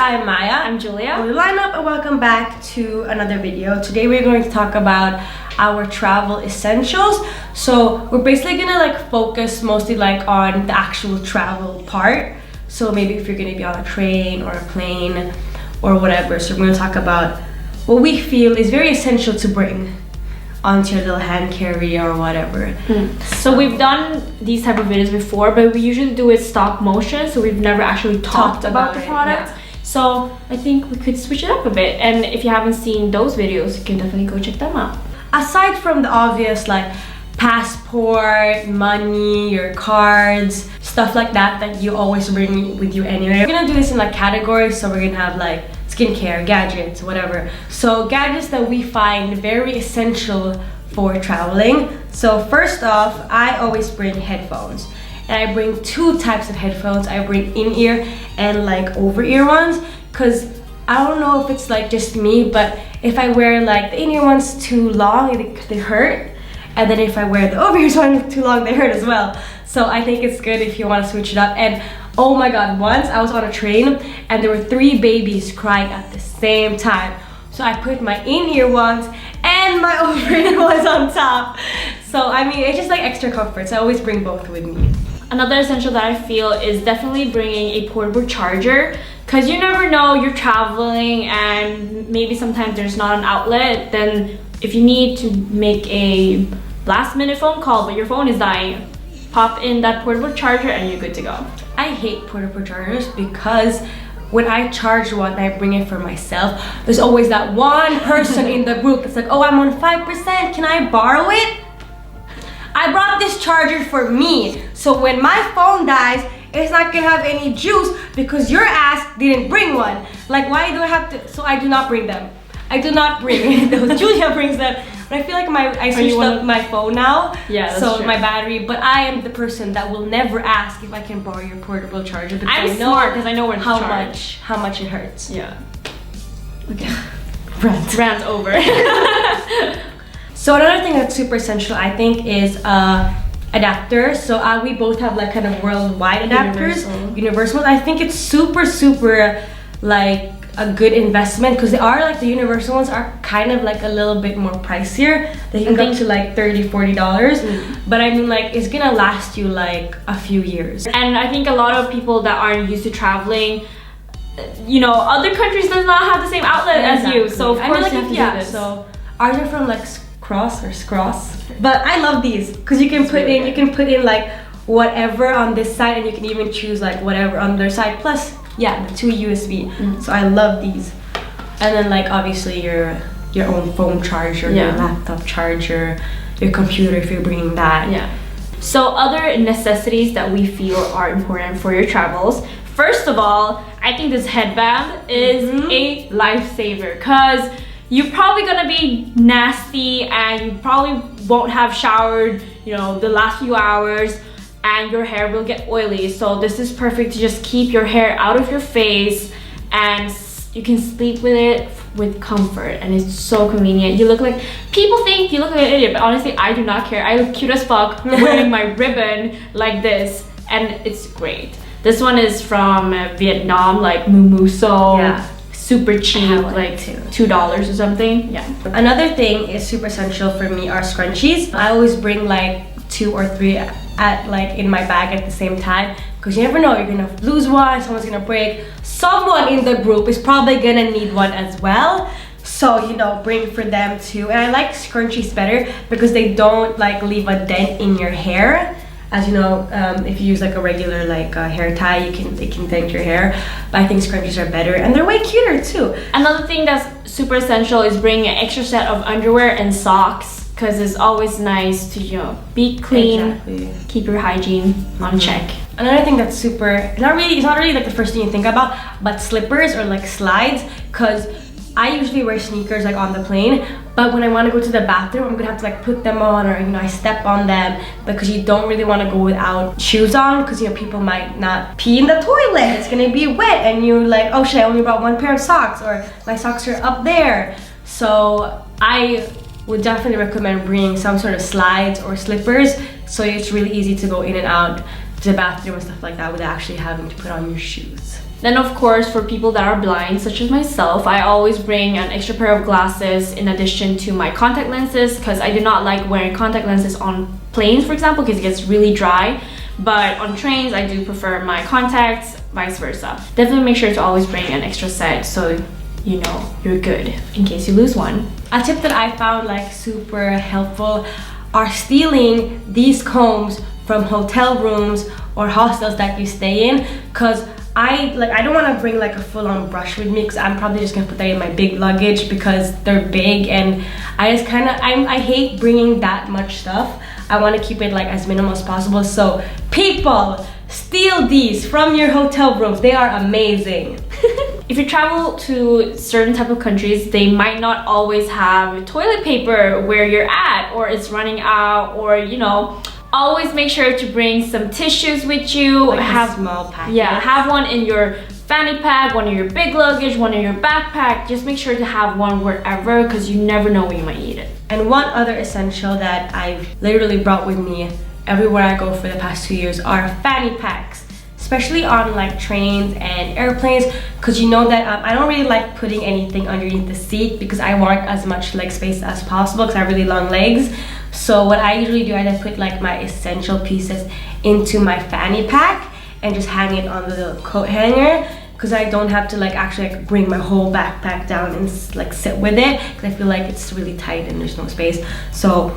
I'm Maya. I'm Julia. We line up and welcome back to another video. Today we're going to talk about our travel essentials. So we're basically gonna like focus mostly like on the actual travel part. So maybe if you're gonna be on a train or a plane or whatever. So we're gonna talk about what we feel is very essential to bring onto your little hand carrier or whatever. So we've done these type of videos before, but we usually do it stop motion, so we've never actually talked about the product. Yeah. So I think we could switch it up a bit, and if you haven't seen those videos, you can definitely go check them out. Aside from the obvious like passport, money, your cards, stuff like that that you always bring with you anyway, we're gonna do this in like categories. So we're gonna have like skincare, gadgets, whatever. So gadgets that we find very essential for traveling. So first off, I always bring headphones. And I bring two types of headphones. I bring in-ear and like over-ear ones, because I don't know if it's like just me, but if I wear like the in-ear ones too long, they hurt. And then if I wear the over-ear ones too long, they hurt as well. So I think it's good if you want to switch it up. And oh my god, once I was on a train and there were 3 babies crying at the same time. So I put my in-ear ones and my over-ear ones on top. So I mean, it's just like extra comfort. So I always bring both with me. Another essential that I feel is definitely bringing a portable charger, because you never know, you're traveling and maybe sometimes there's not an outlet. Then if you need to make a last minute phone call but your phone is dying, pop in that portable charger and you're good to go. I hate portable chargers because when I charge one and I bring it for myself, there's always that one person in the group that's like, oh, I'm on 5%, can I borrow it? I brought this charger for me, so when my phone dies, it's not gonna have any juice because your ass didn't bring one. Like, why do I have to? So I do not bring them. I do not bring those. Julia brings them. But I feel like I switched up my phone now. Yeah, that's so true. my battery. But I am the person that will never ask if I can borrow your portable charger because I'm smart because I know where to charge. How much it hurts. Yeah. Okay. Rant over. So another thing that's super essential, I think, is adapters. So we both have like kind of worldwide adapters, universal. I think it's super like a good investment because they are like the universal ones are kind of like a little bit more pricier. They can go up to like $30–40, but I mean like it's gonna last you like a few years. And I think a lot of people that aren't used to traveling, you know, other countries does not have the same outlet as you, so of course you have to do this. So ours are from like Scross, but I love these because you can put in like whatever on this side, and you can even choose like whatever on their side, plus yeah, the 2 USB. So I love these. And then like obviously your own phone charger, your laptop charger, your computer if you're bringing that. Yeah. So other necessities that we feel are important for your travels. First of all, I think this headband is a lifesaver, because you're probably gonna be nasty and you probably won't have showered, you know, the last few hours, and your hair will get oily. So this is perfect to just keep your hair out of your face, and you can sleep with it with comfort, and it's so convenient. You look like, people think you look like an idiot, but honestly I do not care. I look cute as fuck wearing my ribbon like this, and it's great. This one is from Vietnam, like Mumuso. Yeah. Super cheap, like $2 or something. Yeah. Another thing is super essential for me are scrunchies. I always bring like 2 or 3 at like in my bag at the same time, because you never know, you're gonna lose one, someone's gonna break, someone in the group is probably gonna need one as well. So you know, bring for them too. And I like scrunchies better because they don't like leave a dent in your hair. As you know, if you use like a regular like hair tie, it can dent your hair. But I think scrunchies are better, and they're way cuter too. Another thing that's super essential is bringing an extra set of underwear and socks, because it's always nice to, you know, be clean, keep your hygiene on check. Another thing that's super, it's not really like the first thing you think about, but slippers or like slides, because I usually wear sneakers like on the plane, but when I want to go to the bathroom, I'm gonna have to like put them on, or you know, I step on them, because you don't really want to go without shoes on, because you know, people might not pee in the toilet, it's gonna be wet, and you're like, oh shit, I only brought 1 pair of socks, or my socks are up there. So I would definitely recommend bringing some sort of slides or slippers, so it's really easy to go in and out to the bathroom and stuff like that without actually having to put on your shoes. Then of course, for people that are blind, such as myself, I always bring an extra pair of glasses in addition to my contact lenses, because I do not like wearing contact lenses on planes, for example, because it gets really dry. But on trains, I do prefer my contacts, vice versa. Definitely make sure to always bring an extra set so you know you're good in case you lose one. A tip that I found like super helpful are stealing these combs from hotel rooms or hostels that you stay in, because I don't want to bring like a full-on brush with me, because I'm probably just gonna put that in my big luggage because they're big, and I just kind of I hate bringing that much stuff. I want to keep it like as minimal as possible. So people, steal these from your hotel rooms. They are amazing. If you travel to certain type of countries, they might not always have toilet paper where you're at, or it's running out, or you know, always make sure to bring some tissues with you. Like have a small packet. Yeah, have one in your fanny pack, one in your big luggage, one in your backpack. Just make sure to have one wherever, because you never know when you might need it. And one other essential that I've literally brought with me everywhere I go for the past 2 years are fanny packs, especially on like trains and airplanes, because you know that I don't really like putting anything underneath the seat because I want as much leg space as possible because I have really long legs. So what I usually do is I put like my essential pieces into my fanny pack and just hang it on the little coat hanger, because I don't have to like actually like bring my whole backpack down and like sit with it, because I feel like it's really tight and there's no space. So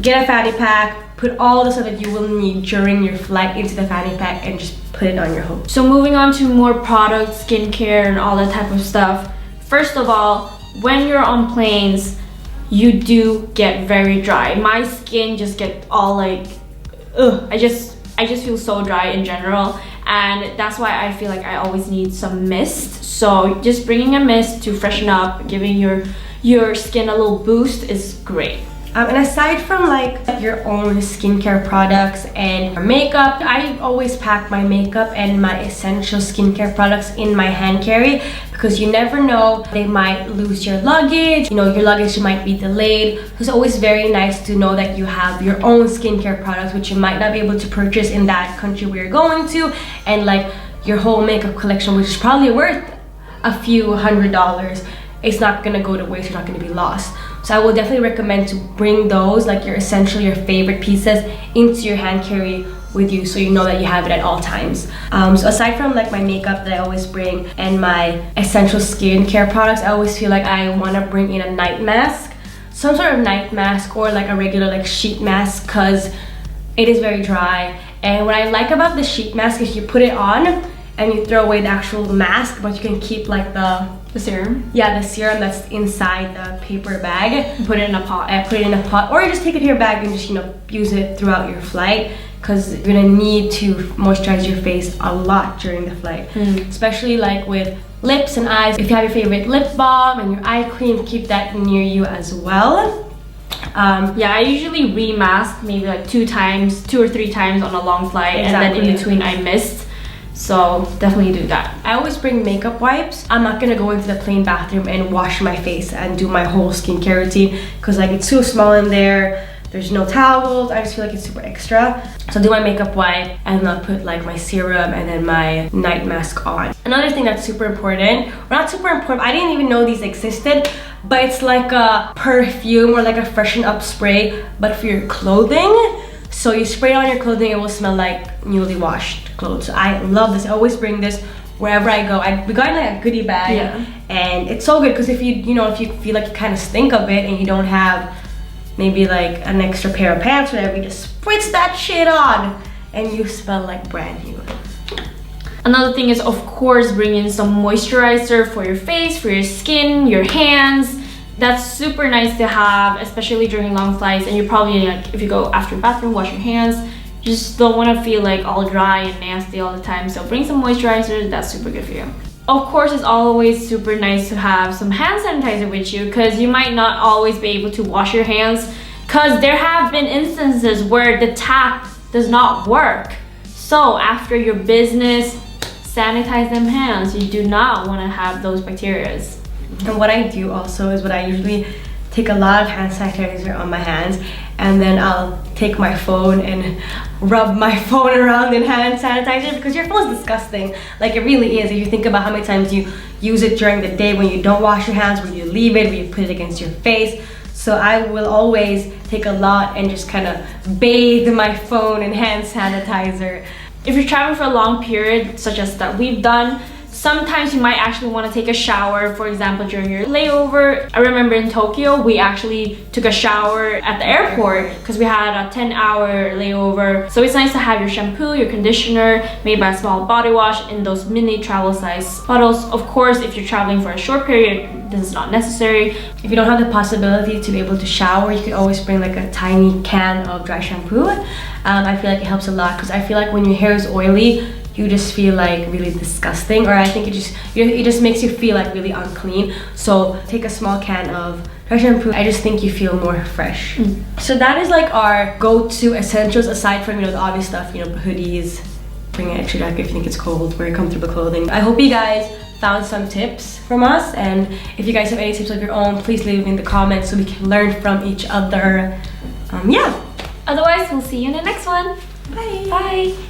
get a fanny pack, put all the stuff that you will need during your flight into the fanny pack and just put it on your home. So moving on to more products, skincare and all that type of stuff. First of all, when you're on planes, you do get very dry. My skin just gets all like, ugh, I just feel so dry in general, and that's why I feel like I always need some mist. So just bringing a mist to freshen up, giving your skin a little boost is great. And aside from like your own skincare products and makeup, I always pack my makeup and my essential skincare products in my hand carry, because you never know, they might lose your luggage, you know, your luggage might be delayed. It's always very nice to know that you have your own skincare products, which you might not be able to purchase in that country where you're going to, and like your whole makeup collection, which is probably worth a few $100s. It's not gonna go to waste, you're not gonna be lost. So I will definitely recommend to bring those, like your essential, your favorite pieces, into your hand carry with you, so you know that you have it at all times. So aside from like my makeup that I always bring and my essential skincare products, I always feel like I want to bring in a night mask, some sort of night mask, or like a regular like sheet mask, because it is very dry. And what I like about the sheet mask is you put it on and you throw away the actual mask, but you can keep like the serum. Yeah, the serum that's inside the paper bag. Put it in a pot. Put it in a pot, or you just take it to your bag and just, you know, use it throughout your flight, because you're gonna need to moisturize your face a lot during the flight, especially like with lips and eyes. If you have your favorite lip balm and your eye cream, keep that near you as well. Yeah, I usually remask maybe like 2 or 3 times on a long flight, exactly. And then in between I mist. So definitely do that. I always bring makeup wipes. I'm not gonna go into the plane bathroom and wash my face and do my whole skincare routine, because like it's too small in there. There's no towels. I just feel like it's super extra. So I'll do my makeup wipe, and then I'll put like my serum and then my night mask on. Another thing that's super important, or not super important, I didn't even know these existed, but it's like a perfume or like a freshen up spray, but for your clothing. So you spray it on your clothing, it will smell like newly washed clothes. So I love this. I always bring this wherever I go. We got in like a goodie bag, yeah. And it's so good, because if you feel like you kind of stink a bit and you don't have maybe like an extra pair of pants or whatever, you just spritz that shit on and you smell like brand new. Another thing is, of course, bring in some moisturizer for your face, for your skin, your hands. That's super nice to have, especially during long flights, and you're probably like, if you go after the bathroom, wash your hands. You just don't want to feel like all dry and nasty all the time, so bring some moisturizer. That's super good for you. Of course, it's always super nice to have some hand sanitizer with you, because you might not always be able to wash your hands, because there have been instances where the tap does not work. So after your business, sanitize them hands. You do not want to have those bacteria. And what I do also is, what I usually take a lot of hand sanitizer on my hands, and then I'll take my phone and rub my phone around in hand sanitizer, because your phone is disgusting. Like, it really is. If you think about how many times you use it during the day when you don't wash your hands, when you leave it, when you put it against your face. So I will always take a lot and just kind of bathe my phone in hand sanitizer. If you're traveling for a long period, such as that we've done, sometimes you might actually want to take a shower, for example, during your layover. I remember in Tokyo, we actually took a shower at the airport because we had a 10-hour layover. So it's nice to have your shampoo, your conditioner, made by a small body wash in those mini travel size bottles. Of course, if you're traveling for a short period, this is not necessary. If you don't have the possibility to be able to shower, you could always bring like a tiny can of dry shampoo. I feel like it helps a lot, because I feel like when your hair is oily, you just feel like really disgusting, or I think it just makes you feel like really unclean. So take a small can of dry shampoo. I just think you feel more fresh. So that is like our go-to essentials, aside from, you know, the obvious stuff, you know, hoodies, bring an extra jacket if you think it's cold, wear comfortable clothing. I hope you guys found some tips from us, and if you guys have any tips of your own, please leave them in the comments so we can learn from each other. Yeah. Otherwise, we'll see you in the next one. Bye. Bye.